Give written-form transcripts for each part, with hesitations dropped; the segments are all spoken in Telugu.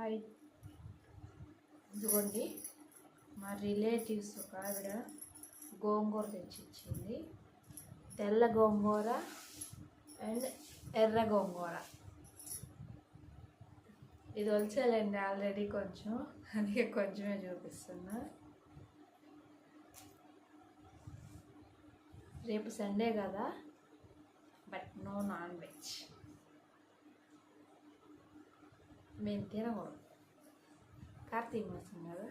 హాయ్. ఇదిగోండి మా రిలేటివ్స్ ఒక ఆవిడ గోంగూర తెచ్చిచ్చింది. తెల్ల గోంగూర అండ్ ఎర్ర గోంగూర. ఇది వచ్చేలేండి ఆల్రెడీ కొంచెం, అందుకే కొంచెమే చూపిస్తున్నా. రేపు సండే కదా, బట్ నో నాన్ వెజ్. మేము తినకూడదు, కార్తీక మాసం కదా.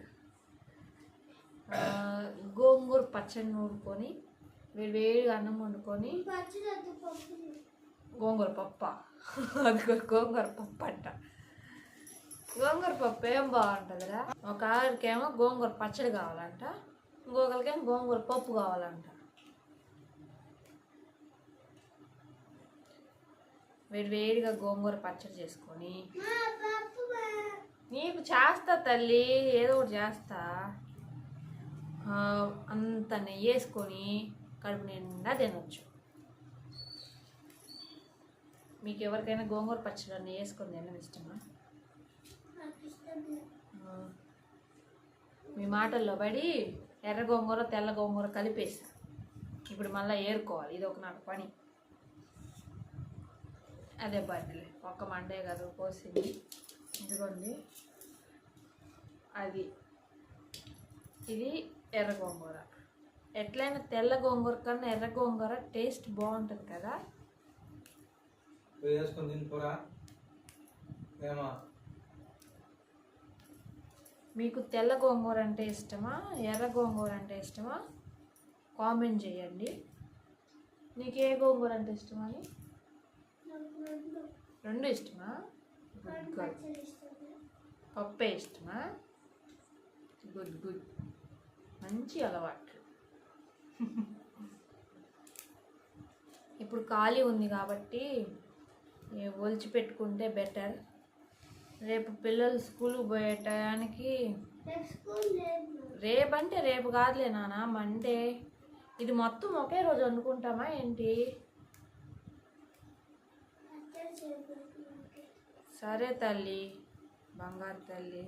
గోంగూర పచ్చడి నూరుకొని వేడిగా అన్నం వండుకొని, గోంగూర పప్పు, అది గోంగూర పప్పు అంట. గోంగూర పప్పు ఏం బాగుంటుందిరా. ఒక ఆవిడకేమో గోంగూర పచ్చడి కావాలంట, ఇంకొకరికేమో గోంగూర పప్పు కావాలంట. వేడిగా గోంగూర పచ్చడి చేసుకొని, నీకు చేస్తా తల్లి, ఏదో ఒకటి చేస్తా, అంత నెయ్యి వేసుకొని కడుపు నిండా తినొచ్చు. మీకు ఎవరికైనా గోంగూర పచ్చడి నెయ్యి వేసుకొని తినడం ఇష్టమా? మీ మాటల్లో పడి ఎర్ర గోంగూర తెల్ల గోంగూర కలిపేసా. ఇప్పుడు మళ్ళీ ఏరుకోవాలి, ఇది ఒక నాకు పని. అదే బర్త్డే ఒక్క మండే కదా కోసింది. ఇదిగోండి, అది ఇది ఎర్ర గోంగూర. ఎట్లయినా తెల్ల గోంగూర కన్నా ఎర్ర గోంగూర టేస్ట్ బాగుంటుంది కదా. మీకు తెల్ల గోంగూర అంటే ఇష్టమా, ఎర్ర గోంగూర అంటే ఇష్టమా? కామెంట్ చేయండి. నీకు ఏ గోంగూర అంటే ఇష్టమని? రెండు ఇష్టమా? పప్పే ఇష్టమా? గుడ్ గుడ్, మంచి అలవాటు. ఇప్పుడు ఖాళీ ఉంది కాబట్టి ఒలిచి పెట్టుకుంటే బెటర్. రేపు పిల్లలు స్కూల్కి పోయే టయానికి, రేపంటే రేపు కాదులే నాన్న, మండే. ఇది మొత్తం ఒకే రోజు వండుకుంటామా ఏంటి? సరే తల్లి, బంగారు తల్లి.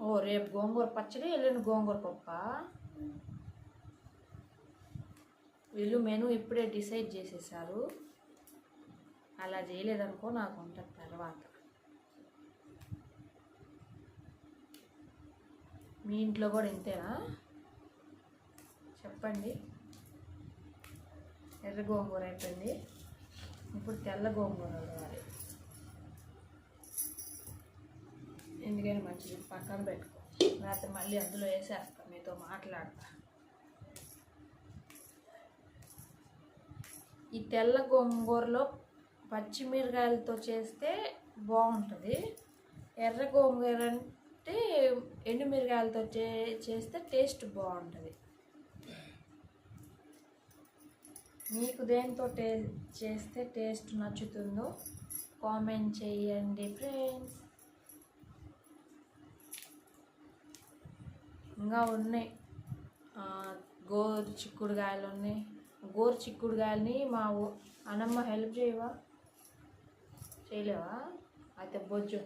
ఓ, రేపు గోంగూర పచ్చడి, ఎల్లుండి గోంగూర పప్పా? వీళ్ళు మెను ఇప్పుడే డిసైడ్ చేసేసారు. అలా చేయలేదనుకో నాకు ఉంటుంది తర్వాత. మీ ఇంట్లో కూడా ఇంతేనా చెప్పండి. ఎర్ర గోంగూర అయిపోయింది, ఇప్పుడు తెల్ల గోంగూర కావాలి. ఎందుకని మంచిది, పక్కన పెట్టుకో, రాత్రి మళ్ళీ అందులో వేసేస్తా, మీతో మాట్లాడతా. ఈ తెల్ల గోంగూరలో పచ్చిమిరకాయలతో చేస్తే బాగుంటుంది. ఎర్ర గోంగూర అంటే ఎండుమిరకాయలతో చేస్తే టేస్ట్ బాగుంటుంది. మీకు దేంతో చేస్తే టేస్ట్ నచ్చుతుందో కామెంట్ చేయండి ఫ్రెండ్స్. ఇంకా ఉన్నాయి, గోరు చిక్కుడుకాయలు ఉన్నాయి. గోరు చిక్కుడుకాయలని మా అన్నమ్మ హెల్ప్ చేయవా? చేయలేవా? అయితే బొజ్జు.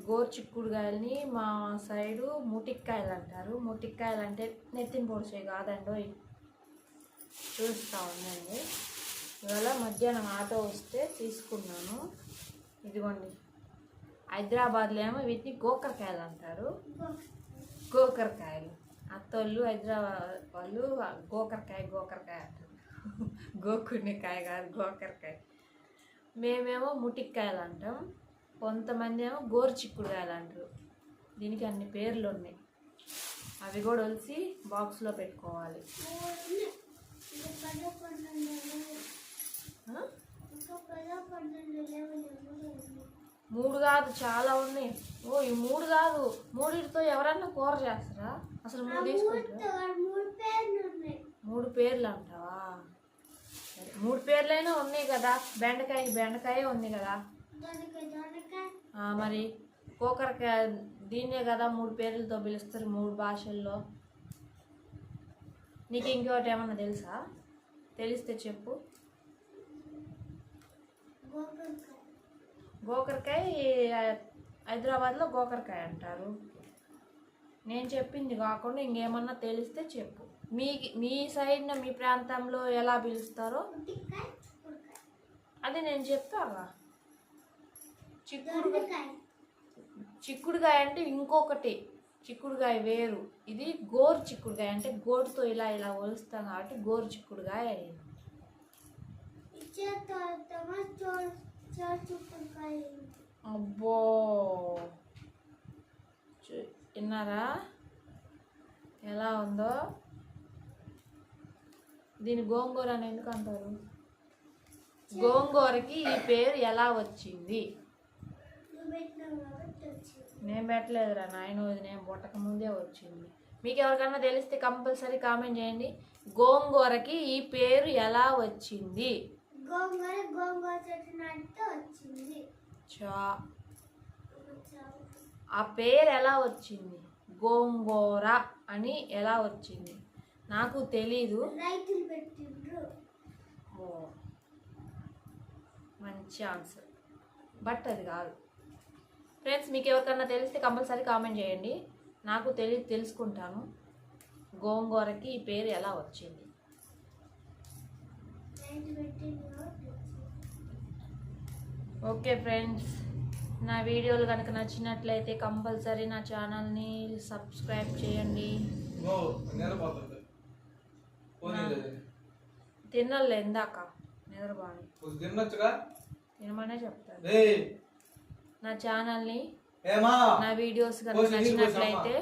గోరు చిక్కుడుకాయలని మా సైడు ముటిక్కాయలు అంటారు. ముటిక్కాయలు అంటే నెత్తిన పొడిచే కాదండి, చూస్తూ ఉండండి. ఇవాళ మధ్యాహ్నం ఆటో వస్తే తీసుకున్నాను. ఇదిగోండి, హైదరాబాద్లో ఏమో వీటిని గోకరకాయలు అంటారు. గోకరకాయలు, అత్తోళ్ళు హైదరాబాద్ వాళ్ళు గోకరకాయ అంటారు. గోకునికాయ కాదు, గోకరకాయ. మేమేమో ముటిక్కాయలు అంటాం, కొంతమంది ఏమో గోరు చిక్కుడుకాయలు అంటారు. దీనికి అన్ని పేర్లు ఉన్నాయి. అవి కూడా ఒలిసి బాక్స్లో పెట్టుకోవాలి. మూడు కాదు, చాలా ఉన్నాయి. ఓ, ఈ మూడు కాదు, మూడిటితో ఎవరన్నా కూర చేస్తారా? అసలు మూడు తీసుకుంటారా? మూడు పేర్లు అంటావా? మూడు పేర్లైనా ఉన్నాయి కదా. బెండకాయ ఉంది కదా మరి. గోకరకాయ దీన్నే కదా 3 పేర్లతో పిలుస్తారు 3 భాషల్లో. నీకు ఇంకోటి ఏమన్నా తెలుసా? తెలిస్తే చెప్పు. గోకరకాయ హైదరాబాద్లో గోకరకాయ అంటారు. నేను చెప్పింది కాకుండా ఇంకేమన్నా తెలిస్తే చెప్పు. మీ సైడ్న మీ ప్రాంతంలో ఎలా పిలుస్తారో అది నేను చెప్పాగా. చిక్కుడుకాయ అంటే ఇంకొకటి చిక్కుడుకాయ వేరు. ఇది గోరు చిక్కుడుకాయ అంటే గోటుతో ఇలా ఇలా ఒలుస్తాం కాబట్టి గోరు చిక్కుడుకాయ అయింది. అబ్బో విన్నారా ఎలా ఉందో? దీని గోంగూర అని ఎందుకు అంటారు? గోంగూరకి ఈ పేరు ఎలా వచ్చింది? నేను పెట్టలేదురా నాయన, నేను పుట్టక ముందే వచ్చింది. మీకు ఎవరికైనా తెలిస్తే కంపల్సరీ కామెంట్ చేయండి. గోంగూరకి ఈ పేరు ఎలా వచ్చింది? ఆ పేరు ఎలా వచ్చింది? గోంగూర అని ఎలా వచ్చింది? నాకు తెలీదు. ఓ మంచి ఆన్సర్, బట్ అది కాదు. ఫ్రెండ్స్, మీకు ఎవరికన్నా తెలిస్తే కంపల్సరీ కామెంట్ చేయండి. నాకు తెలుసుకుంటాను గోంగూరకి ఈ పేరు ఎలా వచ్చింది. ఓకే ఫ్రెండ్స్, నా వీడియోలు కనుక నచ్చినట్లయితే కంపల్సరీ నా ఛానల్ని సబ్స్క్రైబ్ చేయండి. తినలే ఇందాక నిద్రబాని తినమనే చెప్తాను. నా ఛానల్ని నా వీడియోస్ కనుక నచ్చినట్లయితే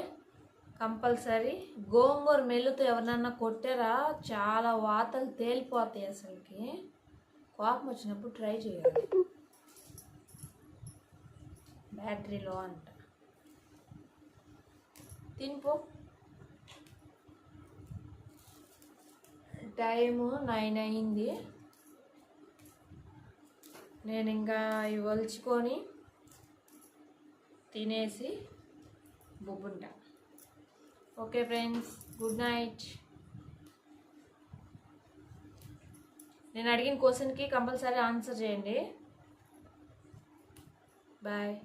కంపల్సరీ గోంగూర మెల్లుతో ఎవరినన్నా కొట్టారా చాలా వాతలు తేలిపోతాయి. అసలుకి కోపం వచ్చినప్పుడు ట్రై చేయాలి. బ్యాటరీలో అంట తినిపో. టైము 9 అయింది. నేను ఇంకా ఇవి ఒలుచుకొని తినేసి బొబ్బుంటా. Okay friends, good night. నేను అడిగిన క్వశ్చన్కి కంపల్సరీ ఆన్సర్ చేయండి. బాయ్.